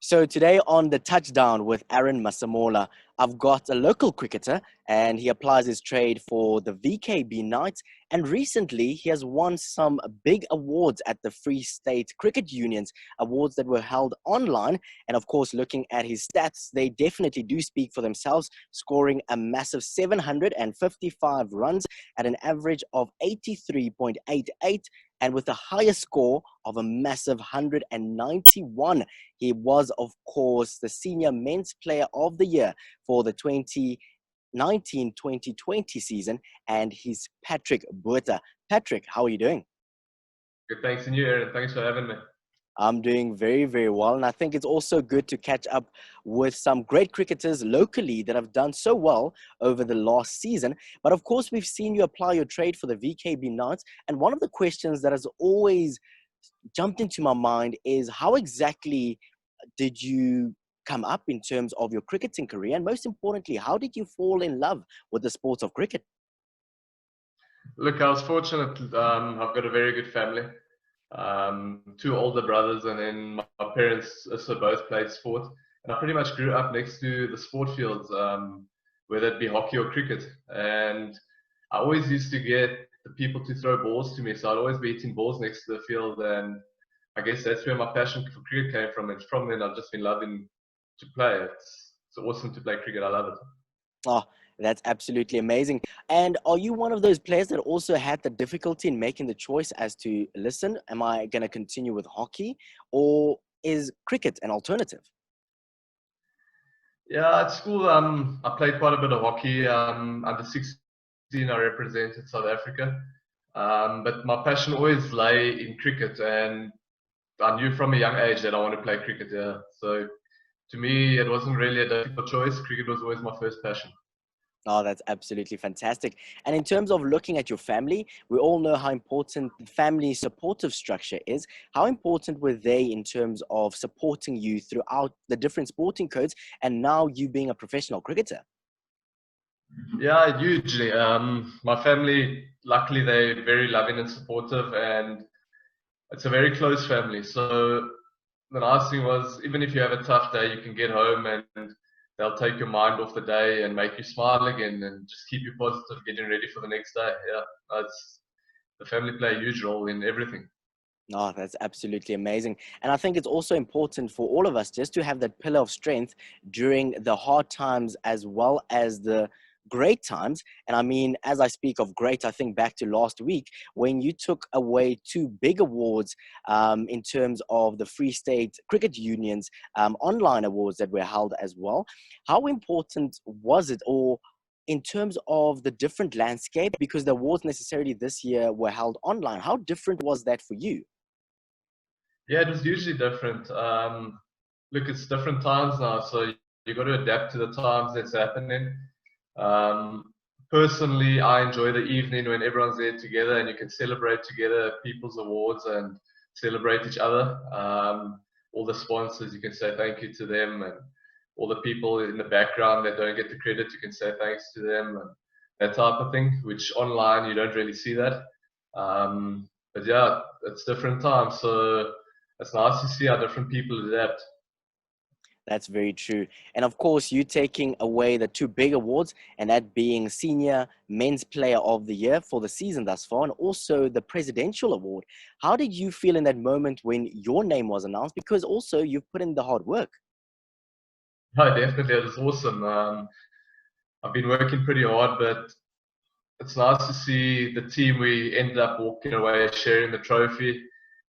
So today on The Touchdown with Aaron Masemola, I've got a local cricketer and he applies his trade for the VKB Knights. And recently he has won some big awards at the Free State Cricket Union's awards that were held online. And of course, looking at his stats, they definitely do speak for themselves, scoring a massive 755 runs at an average of 83.88. And with a higher score of a massive 191. He was, of course, the Senior Men's Player of the Year for the 2019-2020 season, and he's Patrick Botha. Patrick, how are you doing? Good, thanks, and you, Aaron. Thanks for having me. I'm doing very, very well, and I think it's also good to catch up with some great cricketers locally that have done so well over the last season. But of course, we've seen you apply your trade for the VKB Knights, and one of the questions that has always jumped into my mind is how exactly did you come up in terms of your cricketing career? And most importantly, how did you fall in love with the sport of cricket? Look, I was fortunate. I've got a very good family. Two older brothers, and then my parents also both played sport. And I pretty much grew up next to the sport fields, whether it be hockey or cricket. And I always used to get the people to throw balls to me, so I'd always be hitting balls next to the field. And I guess that's where my passion for cricket came from. And from then, I've just been loving to play. It's awesome to play cricket. I love it. Oh, that's absolutely amazing. And are you one of those players that also had the difficulty in making the choice as to, listen, am I going to continue with hockey or is cricket an alternative? Yeah, at school, I played quite a bit of hockey. Under 16, I represented South Africa. But my passion always lay in cricket, and I knew from a young age that I wanted to play cricket. Yeah, so to me, it wasn't really a difficult choice. Cricket was always my first passion. Oh, that's absolutely fantastic. And in terms of looking at your family, we all know how important the family supportive structure is. How important were they in terms of supporting you throughout the different sporting codes and now you being a professional cricketer? Yeah, hugely. My family, luckily, they're very loving and supportive, and it's a very close family. So the nice thing was, even if you have a tough day, you can get home and they'll take your mind off the day and make you smile again and just keep you positive, getting ready for the next day. Yeah, the family play a huge role in everything. Oh, that's absolutely amazing. And I think it's also important for all of us just to have that pillar of strength during the hard times as well as the great times. And I mean, as I speak of great, I think back to last week when you took away two big awards in terms of the Free State Cricket Union's online awards that were held as well. How important was it, or in terms of the different landscape, because the awards necessarily this year were held online, how different was that for you? Yeah, it was usually different. Look, it's different times now, so you got to adapt to the times that's happening. Um, Personally, I enjoy the evening when everyone's there together and you can celebrate together people's awards and celebrate each other. All the sponsors, you can say thank you to them, and all the people in the background that don't get the credit, you can say thanks to them, and that type of thing, which online you don't really see that. But yeah, it's different times, so it's nice to see how different people adapt. That's very true. And of course, you taking away the two big awards, and that being Senior Men's Player of the Year for the season thus far, and also the Presidential Award. How did you feel in that moment when your name was announced? Because also you've put in the hard work. No, definitely, it was awesome. I've been working pretty hard, but it's nice to see the team. We ended up walking away sharing the trophy,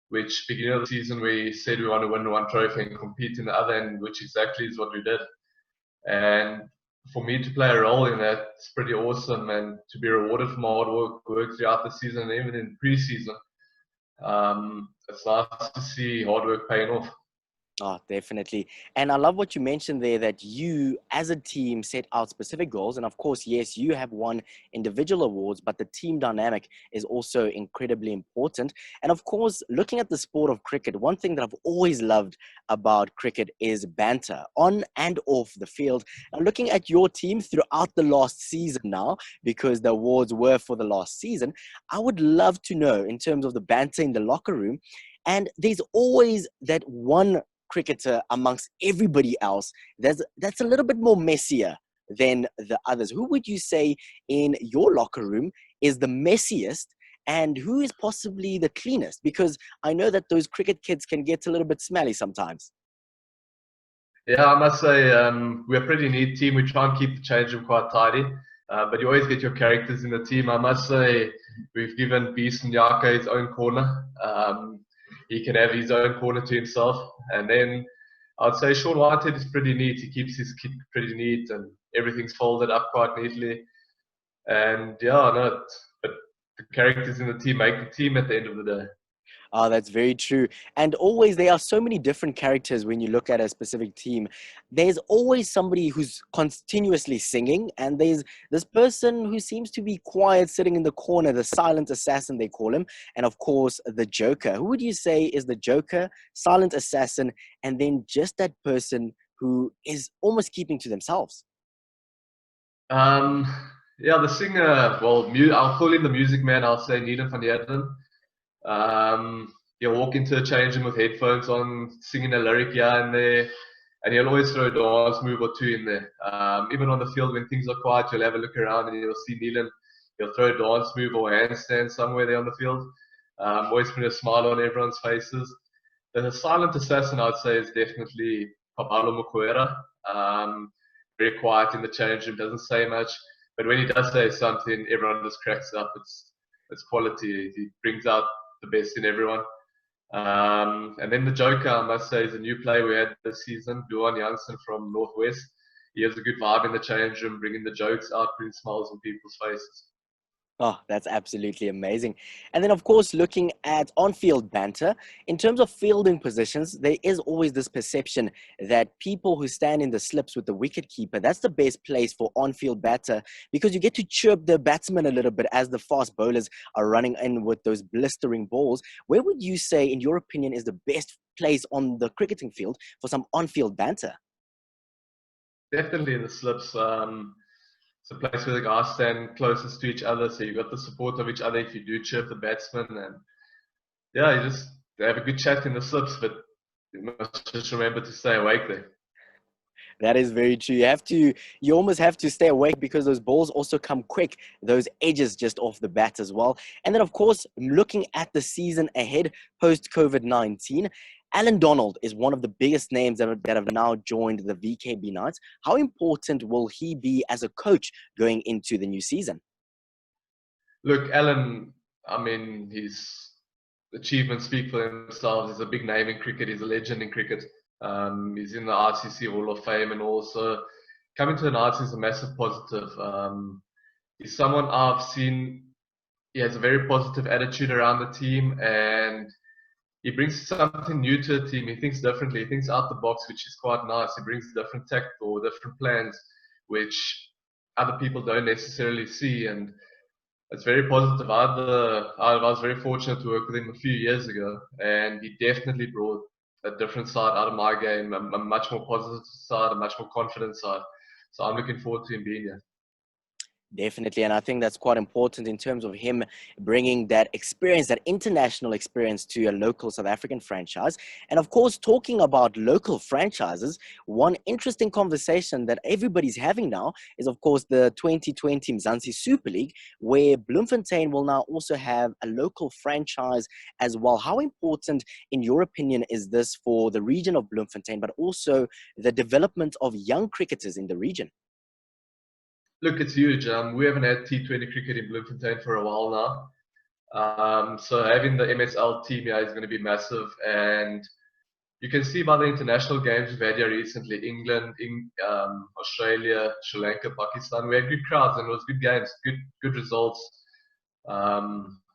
which beginning of the season we said we want to win one trophy and compete in the other, and which exactly is what we did. And for me to play a role in that, it's pretty awesome, and to be rewarded for my hard work throughout the season and even in pre-season. It's nice to see hard work paying off. Oh, definitely. And I love what you mentioned there, that you as a team set out specific goals. And of course, yes, you have won individual awards, but the team dynamic is also incredibly important. And of course, looking at the sport of cricket, one thing that I've always loved about cricket is banter on and off the field. Now, looking at your team throughout the last season now, because the awards were for the last season, I would love to know in terms of the banter in the locker room, And there's always that one cricketer amongst everybody else that's a little bit more messier than the others. Who would you say in your locker room is the messiest, and who is possibly the cleanest? Because I know that those cricket kids can get a little bit smelly sometimes. Yeah, I must say we're a pretty neat team. We try and keep the change room quite tidy, but you always get your characters in the team. I must say we've given Beast and Yaka his own corner. He can have his own corner to himself. And then I'd say Sean Whitehead is pretty neat. He keeps his kit pretty neat and everything's folded up quite neatly. And yeah, no, but the characters in the team make the team at the end of the day. Oh, that's very true. And always, there are so many different characters when you look at a specific team. There's always somebody who's continuously singing, and there's this person who seems to be quiet, sitting in the corner, the silent assassin, they call him. And of course, the Joker. Who would you say is the Joker, silent assassin, and then just that person who is almost keeping to themselves? Um, yeah, the singer, well, I'll call him the music man. I'll say Needham van Heerden. He'll walk into a change room with headphones on, singing a lyric here and there, and he'll always throw a dance move or two in there. Even on the field when things are quiet, you'll have a look around and you'll see Neelan. He'll throw a dance move or a handstand somewhere there on the field. Always put a smile on everyone's faces. The silent assassin, I'd say, is definitely Pablo Mokoera. Very quiet in the change room, doesn't say much, but when he does say something, everyone just cracks up. It's quality. He brings out the best in everyone. And then the Joker, I must say, is a new player we had this season, Duan Janssen from Northwest. He has a good vibe in the change room, bringing the jokes out, putting smiles on people's faces. Oh, that's absolutely amazing. And then, of course, looking at on-field banter, in terms of fielding positions, there is always this perception that people who stand in the slips with the wicket keeper, that's the best place for on-field batter, because you get to chirp the batsman a little bit as the fast bowlers are running in with those blistering balls. Where would you say, in your opinion, is the best place on the cricketing field for some on-field banter? Definitely in the slips. It's a place where the guys stand closest to each other, so you've got the support of each other if you do chirp the batsman. And yeah, you just have a good chat in the slips, but you must just remember to stay awake there. That is very true. You almost have to stay awake because those balls also come quick, those edges just off the bat as well. And then, of course, looking at the season ahead post COVID-19, Alan Donald is one of the biggest names that have now joined the VKB Knights. How important will he be as a coach going into the new season? Look, Alan, I mean, his achievements speak for themselves. He's a big name in cricket. He's a legend in cricket. He's in the RCC Hall of Fame, and also coming to the Knights is a massive positive. He's someone I've seen. He has a very positive attitude around the team, and he brings something new to the team. He thinks differently. He thinks out the box, which is quite nice. He brings different tact or different plans, which other people don't necessarily see, and it's very positive. I was very fortunate to work with him a few years ago, and he definitely brought a different side out of my game, a much more positive side, a much more confident side. So I'm looking forward to him being here. Definitely. And I think that's quite important in terms of him bringing that experience, that international experience to a local South African franchise. And of course, talking about local franchises, one interesting conversation that everybody's having now is, of course, the 2020 Mzansi Super League, where Bloemfontein will now also have a local franchise as well. How important, in your opinion, is this for the region of Bloemfontein, but also the development of young cricketers in the region? Look, it's huge. We haven't had T20 cricket in Bloemfontein for a while now. So having the MSL team here is going to be massive. And you can see by the international games we've had here recently, England, Australia, Sri Lanka, Pakistan, we had good crowds and it was good games, good results.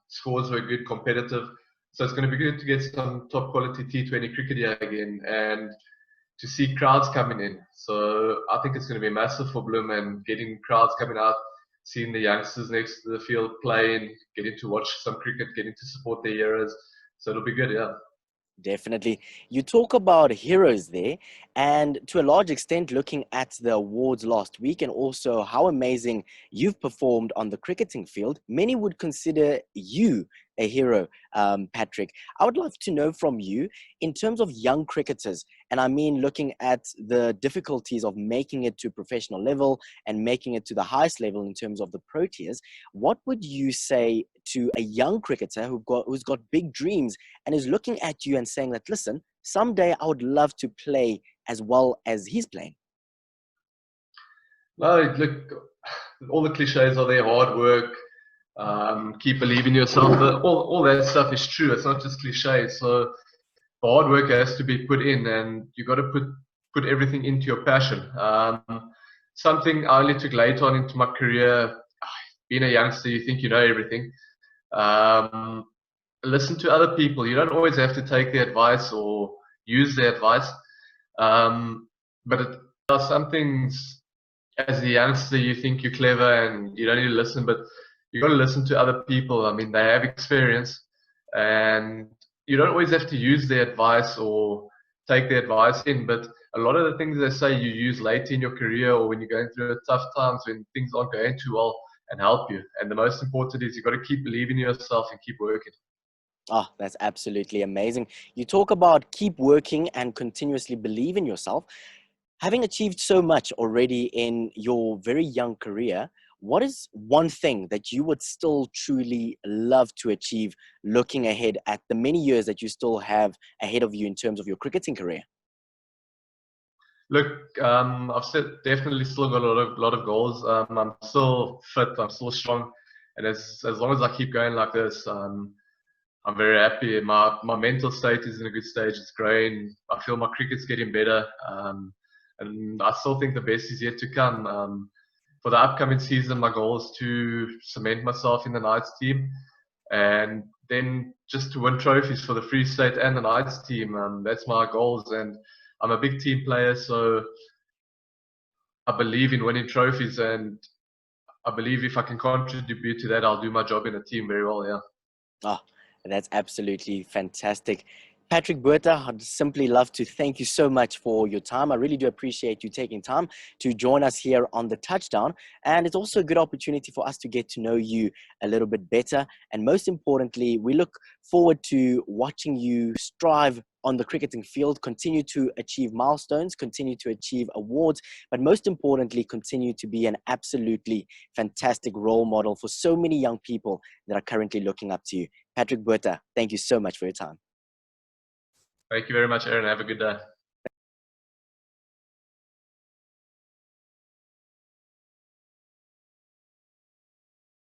Scores were good, competitive. So it's going to be good to get some top quality T20 cricket here again and to see crowds coming in. So I think it's going to be massive for Bloom and getting crowds coming out, seeing the youngsters next to the field playing, getting to watch some cricket, getting to support their heroes. So it'll be good, yeah. Definitely. You talk about heroes there, and to a large extent, looking at the awards last week and also how amazing you've performed on the cricketing field, many would consider you a hero, Patrick. I would love to know from you, in terms of young cricketers, and I mean looking at the difficulties of making it to professional level and making it to the highest level in terms of the Proteas, what would you say to a young cricketer who's got big dreams and is looking at you and saying that, listen, someday I would love to play as well as he's playing? No, look, all the cliches are there: hard work, keep believing in yourself. All that stuff is true. It's not just cliches. So the hard work has to be put in, and you got to put everything into your passion. Something I only took later on into my career. Being a youngster, you think you know everything. Um, Listen to other people. You don't always have to take their advice or use their advice. But there are some things, as a youngster, you think you're clever and you don't need to listen, but you got to listen to other people. I mean, they have experience, and you don't always have to use their advice or take their advice in. But a lot of the things they say you use later in your career or when you're going through tough times when things aren't going too well and help you. And the most important is you got to keep believing in yourself and keep working. Oh, that's absolutely amazing. You talk about keep working and continuously believe in yourself. Having achieved so much already in your very young career, what is one thing that you would still truly love to achieve looking ahead at the many years that you still have ahead of you in terms of your cricketing career? Look, I've definitely still got a lot of goals. I'm still fit. I'm still strong, and as long as I keep going like this, I'm very happy. My mental state is in a good stage. It's growing. I feel my cricket's getting better, and I still think the best is yet to come. For the upcoming season, my goal is to cement myself in the Knights team, and then just to win trophies for the Free State and the Knights team. That's my goals, and I'm a big team player, so I believe in winning trophies, and I believe if I can contribute to that, I'll do my job in a team very well. Yeah. Oh, that's absolutely fantastic. Patrick Botha, I'd simply love to thank you so much for your time. I really do appreciate you taking time to join us here on the Touchdown. And it's also a good opportunity for us to get to know you a little bit better. And most importantly, we look forward to watching you strive on the cricketing field, continue to achieve milestones, continue to achieve awards, but most importantly, continue to be an absolutely fantastic role model for so many young people that are currently looking up to you. Patrick Botha, thank you so much for your time. Thank you very much, Aaron. Have a good day.